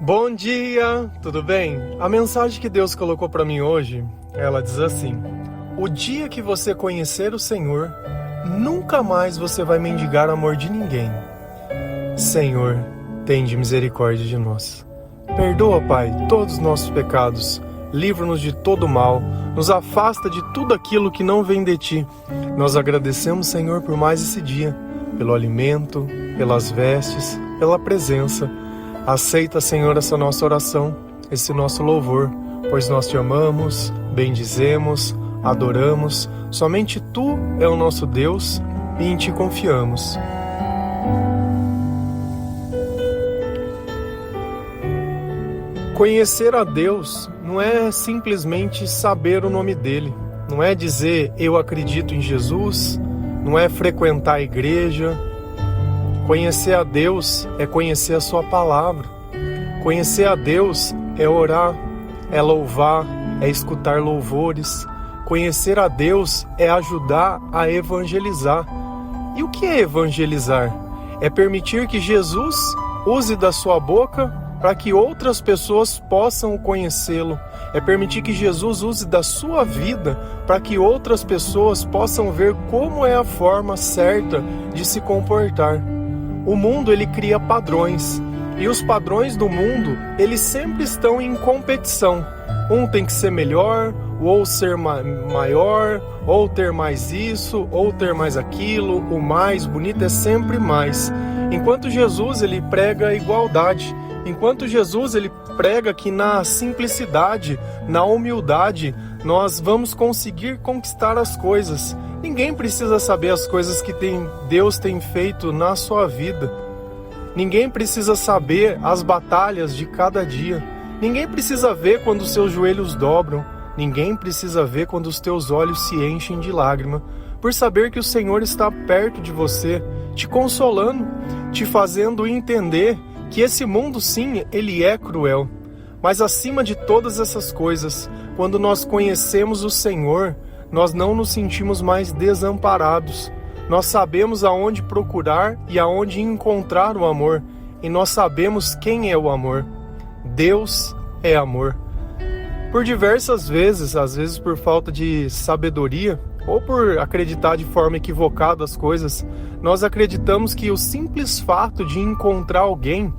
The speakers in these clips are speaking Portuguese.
Bom dia, tudo bem? A mensagem que Deus colocou para mim hoje, ela diz assim: o dia que você conhecer o Senhor, nunca mais você vai mendigar amor de ninguém. Senhor, tende misericórdia de nós. Perdoa, Pai, todos os nossos pecados. Livra-nos de todo mal. Nos afasta de tudo aquilo que não vem de Ti. Nós agradecemos, Senhor, por mais esse dia, pelo alimento, pelas vestes, pela presença. Aceita, Senhor, essa nossa oração, esse nosso louvor, pois nós Te amamos, bendizemos, adoramos. Somente Tu é o nosso Deus e em Ti confiamos. Conhecer a Deus não é simplesmente saber o nome dEle, não é dizer eu acredito em Jesus, não é frequentar a igreja. Conhecer a Deus é conhecer a Sua palavra. Conhecer a Deus é orar, é louvar, é escutar louvores. Conhecer a Deus é ajudar a evangelizar. E o que é evangelizar? É permitir que Jesus use da sua boca para que outras pessoas possam conhecê-lo. É permitir que Jesus use da sua vida para que outras pessoas possam ver como é a forma certa de se comportar. O mundo, ele cria padrões, e os padrões do mundo, eles sempre estão em competição. Um tem que ser melhor, ou ser maior, ou ter mais isso, ou ter mais aquilo. O mais bonito é sempre mais. Enquanto Jesus, ele prega a igualdade. Enquanto Jesus, ele prega que na simplicidade, na humildade, nós vamos conseguir conquistar as coisas. Ninguém precisa saber as coisas que Deus tem feito na sua vida. Ninguém precisa saber as batalhas de cada dia. Ninguém precisa ver quando os seus joelhos dobram. Ninguém precisa ver quando os teus olhos se enchem de lágrima. Por saber que o Senhor está perto de você, te consolando, te fazendo entender que esse mundo, sim, ele é cruel. Mas acima de todas essas coisas, quando nós conhecemos o Senhor, nós não nos sentimos mais desamparados. Nós sabemos aonde procurar e aonde encontrar o amor. E nós sabemos quem é o amor. Deus é amor. Por diversas vezes, às vezes por falta de sabedoria, ou por acreditar de forma equivocada as coisas, nós acreditamos que o simples fato de encontrar alguém,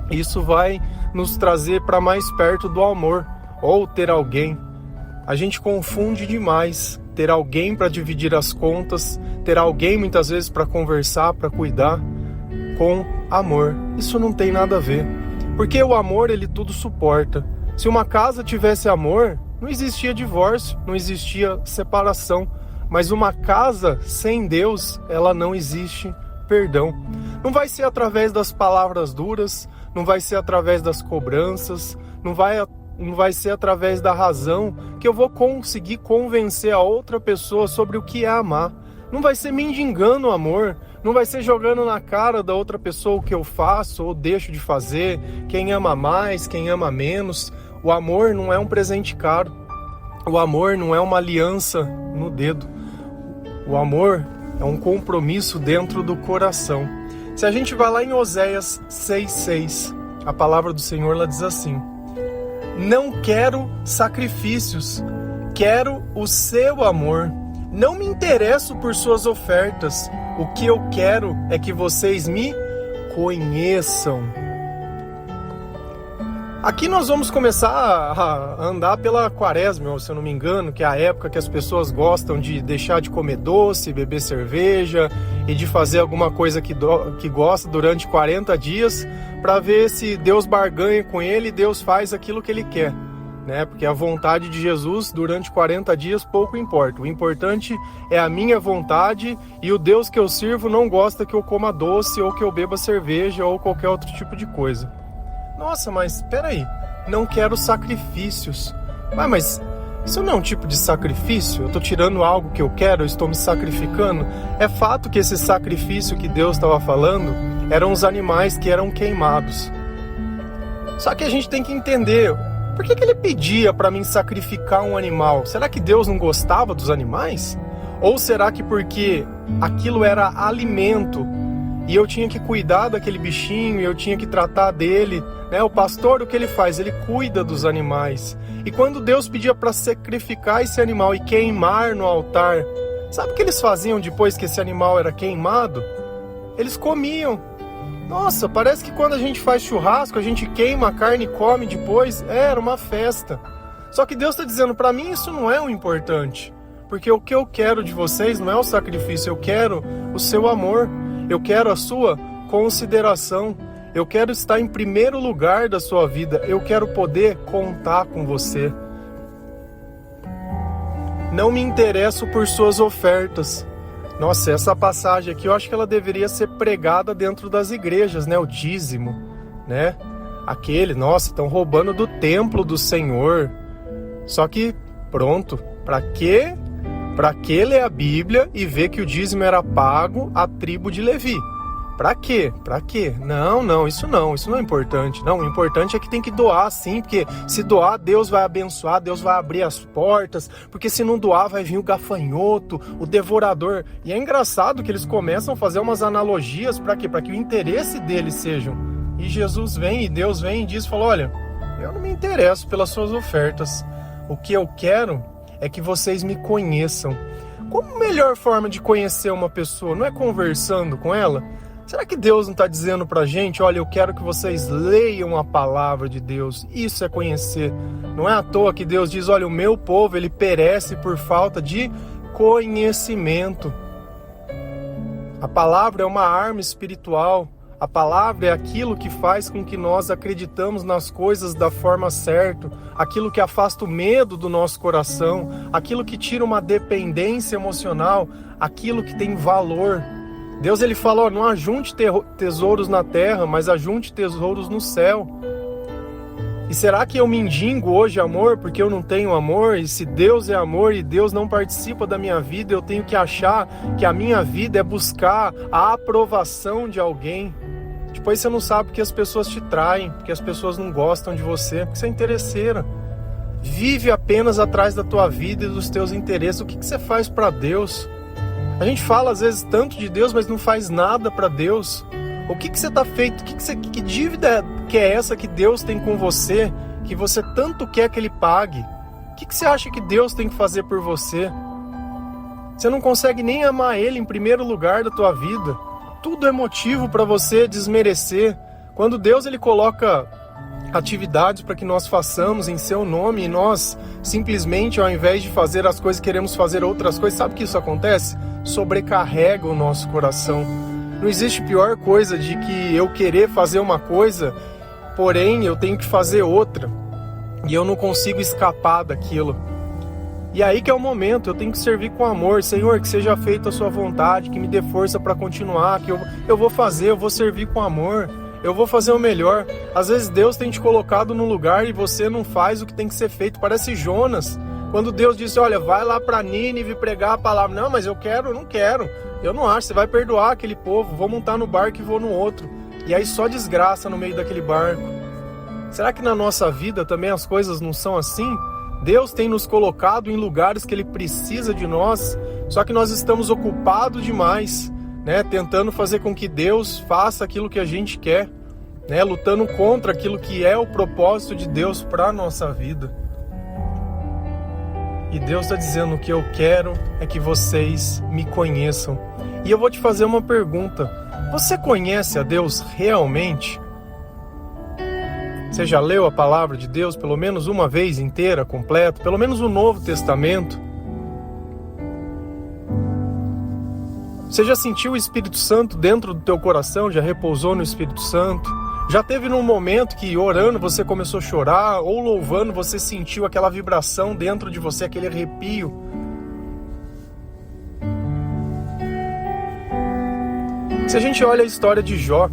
isso vai nos trazer para mais perto do amor, ou ter alguém. A gente confunde demais ter alguém para dividir as contas, ter alguém muitas vezes para conversar, para cuidar, com amor. Isso não tem nada a ver, porque o amor, ele tudo suporta. Se uma casa tivesse amor, não existia divórcio, não existia separação. Mas uma casa sem Deus, ela não existe perdão. Não vai ser através das palavras duras, não vai ser através das cobranças, não vai ser através da razão que eu vou conseguir convencer a outra pessoa sobre o que é amar. Não vai ser mendigando o amor, não vai ser jogando na cara da outra pessoa o que eu faço ou deixo de fazer, quem ama mais, quem ama menos. O amor não é um presente caro, o amor não é uma aliança no dedo. O amor é um compromisso dentro do coração. Se a gente vai lá em Oséias 6,6, a palavra do Senhor ela diz assim: não quero sacrifícios, quero o seu amor. Não me interesso por suas ofertas. O que eu quero é que vocês me conheçam. Aqui nós vamos começar a andar pela quaresma, se eu não me engano, que é a época que as pessoas gostam de deixar de comer doce, beber cerveja e de fazer alguma coisa que gosta durante 40 dias para ver se Deus barganha com ele e Deus faz aquilo que ele quer, né? Porque a vontade de Jesus durante 40 dias pouco importa. O importante é a minha vontade e o Deus que eu sirvo não gosta que eu coma doce ou que eu beba cerveja ou qualquer outro tipo de coisa. Nossa, mas espera aí, não quero sacrifícios. Mas isso não é um tipo de sacrifício? Eu estou tirando algo que eu quero, eu estou me sacrificando? É fato que esse sacrifício que Deus estava falando eram os animais que eram queimados. Só que a gente tem que entender, por que ele pedia para mim sacrificar um animal? Será que Deus não gostava dos animais? Ou será que porque aquilo era alimento e eu tinha que cuidar daquele bichinho, e eu tinha que tratar dele, né? O pastor, o que ele faz? Ele cuida dos animais. E quando Deus pedia para sacrificar esse animal e queimar no altar, sabe o que eles faziam depois que esse animal era queimado? Eles comiam. Nossa, parece que quando a gente faz churrasco, a gente queima a carne e come depois. Era uma festa. Só que Deus está dizendo, para mim isso não é o importante. Porque o que eu quero de vocês não é o sacrifício, eu quero o seu amor. Eu quero a sua consideração. Eu quero estar em primeiro lugar da sua vida. Eu quero poder contar com você. Não me interesso por suas ofertas. Nossa, essa passagem aqui eu acho que ela deveria ser pregada dentro das igrejas, né? O dízimo, né? Nossa, estão roubando do templo do Senhor. Só que, pronto, para quê? Para que ler a Bíblia e ver que o dízimo era pago à tribo de Levi? Para quê? Para quê? Não, isso não é importante. Não, o importante é que tem que doar sim, porque se doar, Deus vai abençoar, Deus vai abrir as portas, porque se não doar, vai vir o gafanhoto, o devorador. E é engraçado que eles começam a fazer umas analogias para quê? Para que o interesse deles sejam. E Jesus vem, e Deus vem e diz, falou, olha, eu não me interesso pelas suas ofertas. O que eu quero é que vocês me conheçam. Como a melhor forma de conhecer uma pessoa? Não é conversando com ela? Será que Deus não está dizendo para a gente, olha, eu quero que vocês leiam a palavra de Deus? Isso é conhecer. Não é à toa que Deus diz, olha, o meu povo, ele perece por falta de conhecimento. A palavra é uma arma espiritual. A palavra é aquilo que faz com que nós acreditamos nas coisas da forma certa, aquilo que afasta o medo do nosso coração, aquilo que tira uma dependência emocional, aquilo que tem valor. Deus ele fala, não ajunte tesouros na terra, mas ajunte tesouros no céu. E será que eu mendigo hoje amor porque eu não tenho amor? E se Deus é amor e Deus não participa da minha vida, eu tenho que achar que a minha vida é buscar a aprovação de alguém. Depois você não sabe porque as pessoas te traem, porque as pessoas não gostam de você, porque você é interesseira. Vive apenas atrás da tua vida e dos teus interesses. O que você faz para Deus? A gente fala às vezes tanto de Deus, mas não faz nada para Deus. O que você está feito? Que dívida que é essa que Deus tem com você, que você tanto quer que Ele pague? O que você acha que Deus tem que fazer por você? Você não consegue nem amar Ele em primeiro lugar da tua vida. Tudo é motivo para você desmerecer. Quando Deus ele coloca atividades para que nós façamos em seu nome e nós simplesmente, ao invés de fazer as coisas, queremos fazer outras coisas, sabe que isso acontece? Sobrecarrega o nosso coração. Não existe pior coisa de que eu querer fazer uma coisa, porém eu tenho que fazer outra e eu não consigo escapar daquilo. E aí que é o momento, eu tenho que servir com amor. Senhor, que seja feita a sua vontade, que me dê força para continuar, que eu vou fazer, eu vou servir com amor, eu vou fazer o melhor. Às vezes Deus tem te colocado num lugar e você não faz o que tem que ser feito. Parece Jonas, quando Deus disse, olha, vai lá para Nínive pregar a palavra. Não, mas eu não quero, eu não acho, você vai perdoar aquele povo, vou montar no barco e vou no outro. E aí só desgraça no meio daquele barco. Será que na nossa vida também as coisas não são assim? Deus tem nos colocado em lugares que Ele precisa de nós, só que nós estamos ocupados demais, né? Tentando fazer com que Deus faça aquilo que a gente quer, né? Lutando contra aquilo que é o propósito de Deus para a nossa vida. E Deus está dizendo, o que eu quero é que vocês me conheçam. E eu vou te fazer uma pergunta, você conhece a Deus realmente? Você já leu a palavra de Deus pelo menos uma vez inteira, completo? Pelo menos o Novo Testamento? Você já sentiu o Espírito Santo dentro do teu coração? Já repousou no Espírito Santo? Já teve num momento que orando você começou a chorar? Ou louvando você sentiu aquela vibração dentro de você, aquele arrepio? Se a gente olha a história de Jó,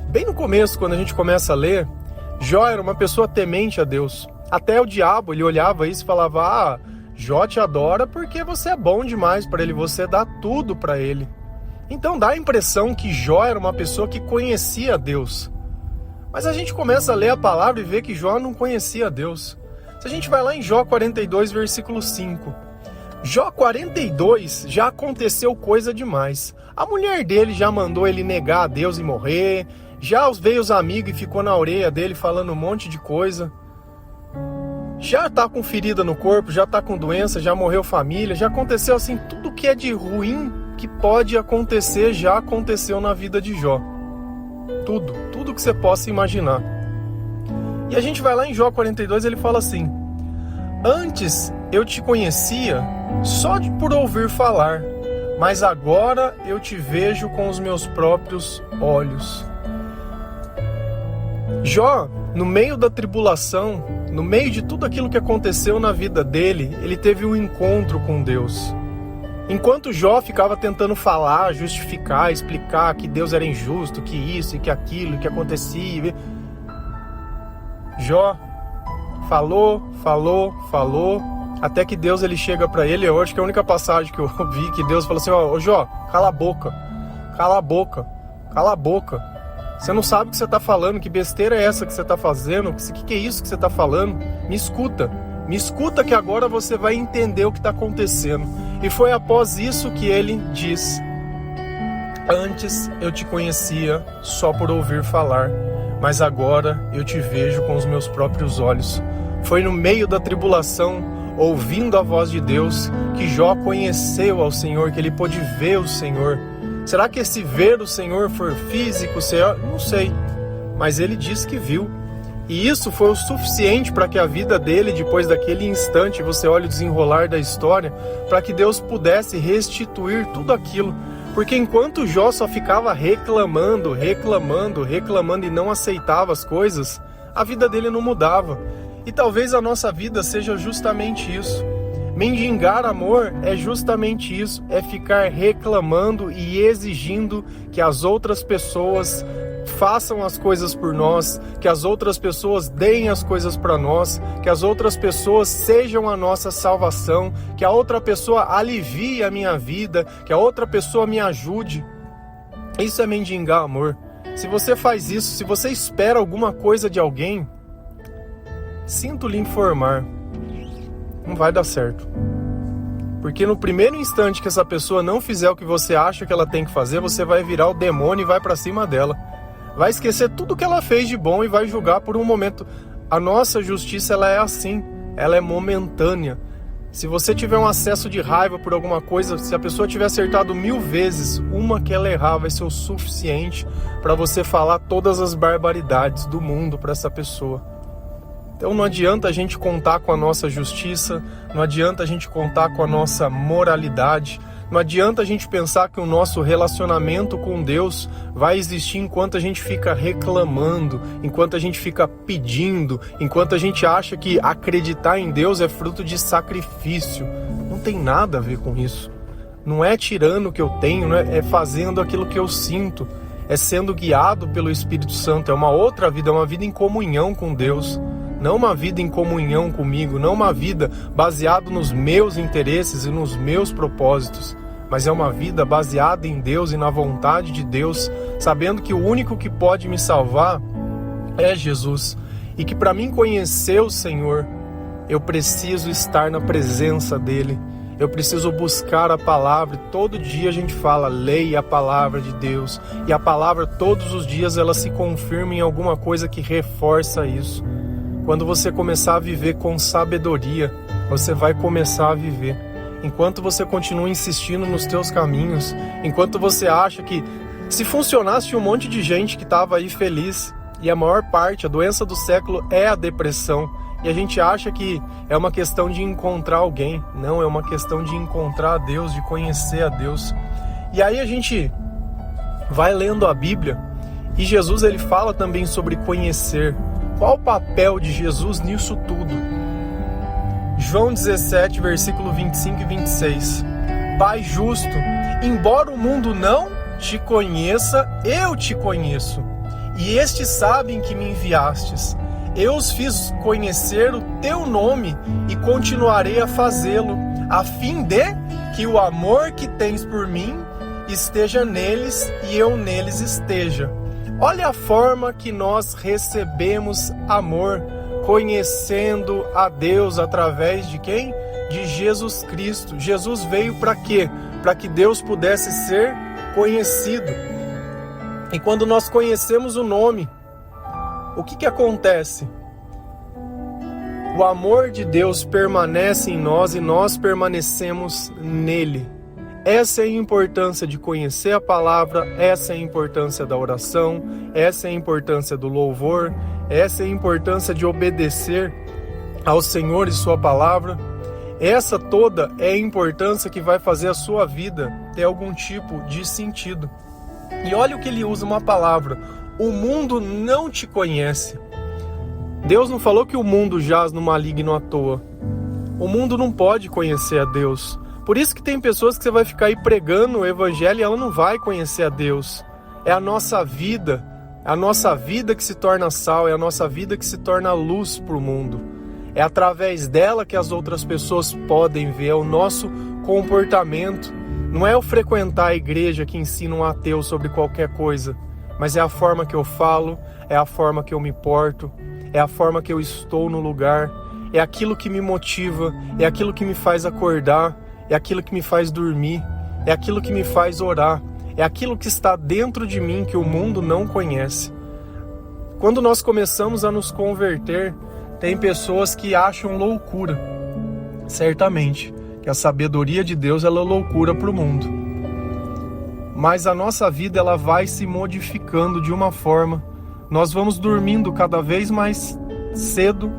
bem no começo, quando a gente começa a ler, Jó era uma pessoa temente a Deus. Até o diabo, ele olhava isso e falava, Jó te adora porque você é bom demais para ele, você dá tudo para ele. Então dá a impressão que Jó era uma pessoa que conhecia a Deus. Mas a gente começa a ler a palavra e vê que Jó não conhecia a Deus. Se a gente vai lá em Jó 42, versículo 5. Jó 42 já aconteceu coisa demais. A mulher dele já mandou ele negar a Deus e morrer. Já veio os amigos e ficou na orelha dele falando um monte de coisa. Já tá com ferida no corpo, já tá com doença, já morreu família, já aconteceu assim, tudo que é de ruim que pode acontecer, já aconteceu na vida de Jó. Tudo que você possa imaginar. E a gente vai lá em Jó 42, ele fala assim: antes eu te conhecia só por ouvir falar, mas agora eu te vejo com os meus próprios olhos. Jó, no meio da tribulação, no meio de tudo aquilo que aconteceu na vida dele, ele teve um encontro com Deus. Enquanto Jó ficava tentando falar, justificar, explicar que Deus era injusto, que isso e que aquilo, que acontecia, Jó falou, até que Deus ele chega para ele. Eu acho que é a única passagem que eu vi que Deus falou assim: ó, Jó, cala a boca. Você não sabe o que você está falando, que besteira é essa que você está fazendo, o que é isso que você está falando? Me escuta que agora você vai entender o que está acontecendo. E foi após isso que ele diz: antes eu te conhecia só por ouvir falar, mas agora eu te vejo com os meus próprios olhos. Foi no meio da tribulação, ouvindo a voz de Deus, que Jó conheceu ao Senhor, que ele pôde ver o Senhor. Será que esse ver o Senhor for físico? Não sei, mas ele disse que viu. E isso foi o suficiente para que a vida dele, depois daquele instante, você olha o desenrolar da história, para que Deus pudesse restituir tudo aquilo. Porque enquanto Jó só ficava reclamando e não aceitava as coisas, a vida dele não mudava. E talvez a nossa vida seja justamente isso. Mendigar amor é justamente isso, é ficar reclamando e exigindo que as outras pessoas façam as coisas por nós, que as outras pessoas deem as coisas para nós, que as outras pessoas sejam a nossa salvação, que a outra pessoa alivie a minha vida, que a outra pessoa me ajude. Isso é mendigar amor. Se você faz isso, se você espera alguma coisa de alguém, sinto lhe informar, não vai dar certo. Porque no primeiro instante que essa pessoa não fizer o que você acha que ela tem que fazer, você vai virar o demônio e vai para cima dela. Vai esquecer tudo que ela fez de bom e vai julgar por um momento. A nossa justiça, ela é assim, ela é momentânea. Se você tiver um acesso de raiva por alguma coisa, se a pessoa tiver acertado 1000 vezes, uma que ela errar vai ser o suficiente para você falar todas as barbaridades do mundo para essa pessoa. Então não adianta a gente contar com a nossa justiça, não adianta a gente contar com a nossa moralidade, não adianta a gente pensar que o nosso relacionamento com Deus vai existir enquanto a gente fica reclamando, enquanto a gente fica pedindo, enquanto a gente acha que acreditar em Deus é fruto de sacrifício. Não tem nada a ver com isso. Não é tirando o que eu tenho, é fazendo aquilo que eu sinto, é sendo guiado pelo Espírito Santo. É uma outra vida, é uma vida em comunhão com Deus. Não uma vida em comunhão comigo, não uma vida baseada nos meus interesses e nos meus propósitos, mas é uma vida baseada em Deus e na vontade de Deus, sabendo que o único que pode me salvar é Jesus, e que para mim conhecer o Senhor, eu preciso estar na presença dEle, eu preciso buscar a palavra. Todo dia a gente fala, leia a palavra de Deus, e a palavra todos os dias ela se confirma em alguma coisa que reforça isso. Quando você começar a viver com sabedoria, você vai começar a viver. Enquanto você continua insistindo nos teus caminhos, enquanto você acha que se funcionasse, tinha um monte de gente que estava aí feliz, e a maior parte, a doença do século é a depressão, e a gente acha que é uma questão de encontrar alguém. Não, é uma questão de encontrar a Deus, de conhecer a Deus. E aí a gente vai lendo a Bíblia, e Jesus ele fala também sobre conhecer. Qual o papel de Jesus nisso tudo? João 17, versículo 25 e 26. Pai justo, embora o mundo não te conheça, eu te conheço. E estes sabem que me enviastes. Eu os fiz conhecer o teu nome e continuarei a fazê-lo, a fim de que o amor que tens por mim esteja neles e eu neles esteja. Olha a forma que nós recebemos amor, conhecendo a Deus através de quem? De Jesus Cristo. Jesus veio para quê? Para que Deus pudesse ser conhecido. E quando nós conhecemos o nome, o que acontece? O amor de Deus permanece em nós e nós permanecemos nele. Essa é a importância de conhecer a palavra, essa é a importância da oração, essa é a importância do louvor, essa é a importância de obedecer ao Senhor e sua palavra. Essa toda é a importância que vai fazer a sua vida ter algum tipo de sentido. E olha o que ele usa, uma palavra: o mundo não te conhece. Deus não falou que o mundo jaz no maligno à toa. O mundo não pode conhecer a Deus. Por isso que tem pessoas que você vai ficar aí pregando o evangelho e ela não vai conhecer a Deus. É a nossa vida que se torna sal, é a nossa vida que se torna luz para o mundo. É através dela que as outras pessoas podem ver, é o nosso comportamento. Não é o frequentar a igreja que ensina um ateu sobre qualquer coisa, mas é a forma que eu falo, é a forma que eu me porto, é a forma que eu estou no lugar, é aquilo que me motiva, é aquilo que me faz acordar, é aquilo que me faz dormir, é aquilo que me faz orar, é aquilo que está dentro de mim que o mundo não conhece. Quando nós começamos a nos converter, tem pessoas que acham loucura, certamente, que a sabedoria de Deus ela é loucura para o mundo. Mas a nossa vida ela vai se modificando de uma forma. Nós vamos dormindo cada vez mais cedo,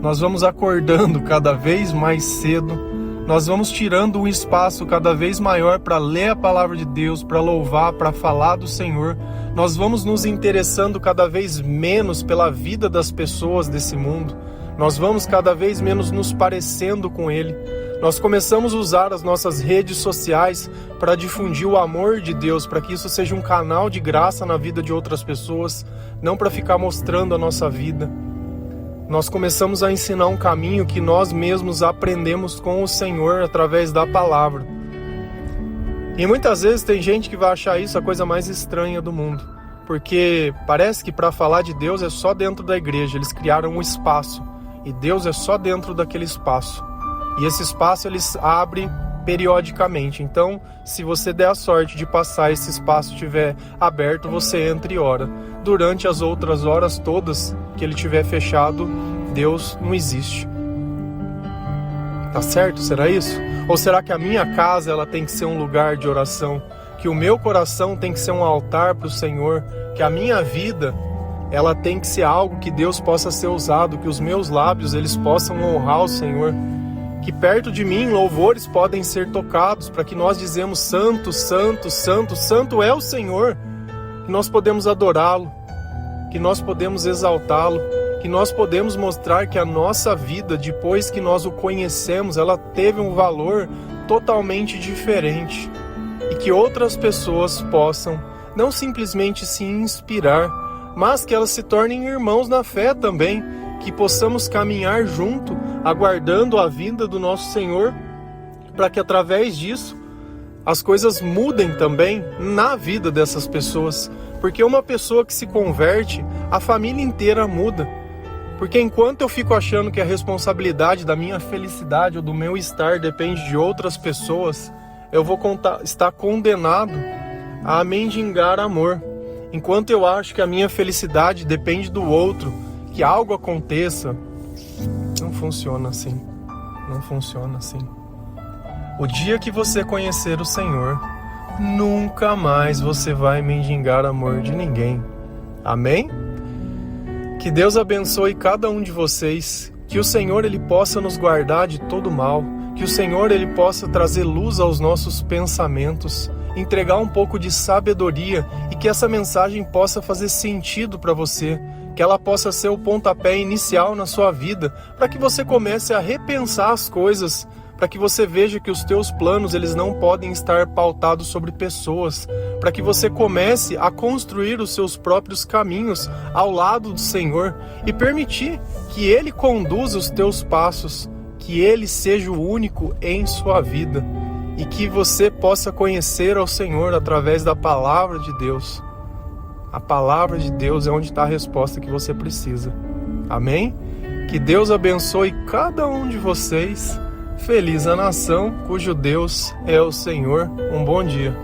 nós vamos acordando cada vez mais cedo, nós vamos tirando um espaço cada vez maior para ler a palavra de Deus, para louvar, para falar do Senhor. Nós vamos nos interessando cada vez menos pela vida das pessoas desse mundo. Nós vamos cada vez menos nos parecendo com Ele. Nós começamos a usar as nossas redes sociais para difundir o amor de Deus, para que isso seja um canal de graça na vida de outras pessoas, não para ficar mostrando a nossa vida. Nós começamos a ensinar um caminho que nós mesmos aprendemos com o Senhor através da palavra. E muitas vezes tem gente que vai achar isso a coisa mais estranha do mundo, porque parece que para falar de Deus é só dentro da igreja. Eles criaram um espaço e Deus é só dentro daquele espaço. E esse espaço eles abrem periodicamente. Então, se você der a sorte de passar esse espaço estiver aberto, você entra e ora. Durante as outras horas todas que ele estiver fechado, Deus não existe. Tá certo? Será isso? Ou será que a minha casa ela tem que ser um lugar de oração? Que o meu coração tem que ser um altar para o Senhor? Que a minha vida ela tem que ser algo que Deus possa ser usado? Que os meus lábios eles possam honrar o Senhor? Que perto de mim louvores podem ser tocados para que nós dizemos santo, santo, santo, santo é o Senhor, que nós podemos adorá-lo, que nós podemos exaltá-lo, que nós podemos mostrar que a nossa vida, depois que nós o conhecemos, ela teve um valor totalmente diferente e que outras pessoas possam não simplesmente se inspirar, mas que elas se tornem irmãos na fé também, que possamos caminhar junto, aguardando a vinda do nosso Senhor, para que através disso as coisas mudem também na vida dessas pessoas. Porque uma pessoa que se converte, a família inteira muda. Porque enquanto eu fico achando que a responsabilidade da minha felicidade ou do meu estar depende de outras pessoas, eu vou estar condenado a mendigar amor. Enquanto eu acho que a minha felicidade depende do outro, que algo aconteça, não funciona assim. Não funciona assim. O dia que você conhecer o Senhor, nunca mais você vai mendigar amor de ninguém. Amém? Que Deus abençoe cada um de vocês. Que o Senhor ele possa nos guardar de todo mal. Que o Senhor ele possa trazer luz aos nossos pensamentos, entregar um pouco de sabedoria e que essa mensagem possa fazer sentido para você. Que ela possa ser o pontapé inicial na sua vida, para que você comece a repensar as coisas, para que você veja que os teus planos eles não podem estar pautados sobre pessoas, para que você comece a construir os seus próprios caminhos ao lado do Senhor e permitir que Ele conduza os teus passos, que Ele seja o único em sua vida e que você possa conhecer ao Senhor através da palavra de Deus. A palavra de Deus é onde está a resposta que você precisa. Amém? Que Deus abençoe cada um de vocês. Feliz a nação cujo Deus é o Senhor. Um bom dia.